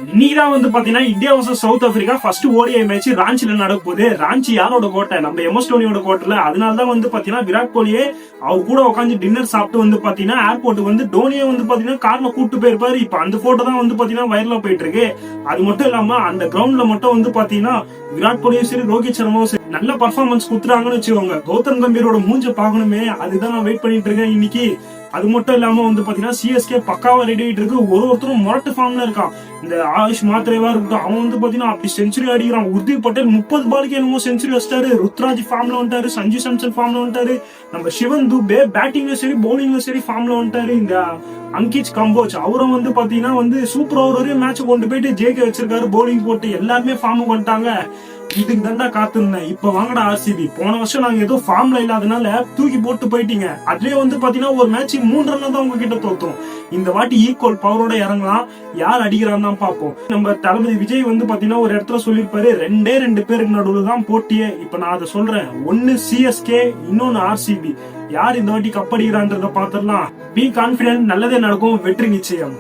இன்னைக்குதான் வந்து பாத்தீங்கன்னா India versus South Africa first ODI match ராஞ்சில நடக்க போகுது. ராஞ்சி யாரோட கோட்டை? நம்ம எம்எஸ் தோனியோட கோட்டைல. அதனாலதான் வந்து பாத்தீங்கன்னா விராட் கோலியே அவர் கூட உட்காந்து டின்னர் சாப்பிட்டு வந்து பாத்தீங்கன்னா ஏர்போர்ட்டுக்கு வந்து டோனியே வந்து பாத்தீங்கன்னா கார்ல கூட்டு போயிருப்பாரு. இப்ப அந்த போட்டோ தான் வந்து பாத்தீங்கன்னா வைரலா போயிட்டு இருக்கு. அது மட்டும் இல்லாம அந்த கிரவுண்ட்ல மட்டும் வந்து பாத்தீங்கன்னா விராட் கோலியும் சரி ரோஹித் சர்மாவும் சரி நல்ல பர்ஃபார்மன்ஸ் கொடுத்துறாங்கன்னு வச்சுக்கோங்க. கௌதம் கம்பீரோட மூஞ்ச பாக்கணுமே, அதுதான் நான் வெயிட் பண்ணிட்டு இருக்கேன் இன்னைக்கு. அது மட்டும் இல்லாம வந்து பாத்தீங்கன்னா சிஎஸ்கே பக்காவா ரெடி ஆயிட்டு இருக்கு. ஒருத்தரும் முரட்டு ஃபார்ம்ல இருக்கான். இந்த ஆயுஷ் மாத்திரைவா இருக்கட்டும், அவன் வந்து பாத்தீங்கன்னா அப்படி செஞ்சுரி அடிக்கிறான். உர்தீப் பட்டேல் 30 பாலுக்கு என்னமோ செஞ்சுரி வச்சிட்டாரு. ருத்ராஜ் ஃபார்ம்ல வந்துட்டாரு, சஞ்சு சாம்சன் ஃபார்ம்ல வந்துட்டாரு, நம்ம சிவன் துபே பேட்டிங்ல சரி பவுலிங்ல சரி ஃபார்ம்ல வந்துட்டாரு. இந்த அங்கிச் கம்போஜ் அவரும் வந்து பாத்தீங்கன்னா வந்து சூப்பர் ஓவர் வரையும் மேட்ச் கொண்டு போயிட்டு ஜேகே வச்சிருக்காரு பவுலிங் போட்டு. எல்லாருமே ஃபார்முக்கு வந்துட்டாங்க. இதுக்கு தாண்டா காத்திருந்தேன். இப்ப வாங்கடா ஆர்சிபி. போன வருஷம் நாங்க ஏதோ ஃபார்ம்ல இல்லாதனால தூக்கி போட்டு போயிட்டீங்க. அதுலயே வந்து பாத்தீங்கன்னா ஒரு மேட்ச் 3 ரன் தான் உங்ககிட்ட தோத்தோம். இந்த வாட்டி ஈக்குவல் பவரோட இறங்கலாம். யார் அடிக்கிறான்னு தான் பாப்போம். நம்ம தளபதி விஜய் வந்து பாத்தீங்கன்னா ஒரு இடத்துல சொல்லிருப்பாரு, 2 பேருக்கு நடுவுல தான் போட்டியே. இப்ப நான் அதை சொல்றேன். ஒன்னு சிஎஸ்கே, இன்னொன்னு ஆர்சிபி. யார் இந்த வாட்டி கப் அடிக்கிறான்றத பாத்திரலாம். பி கான்பிடன்ட், நல்லதே நடக்கும், வெற்றி நிச்சயம்.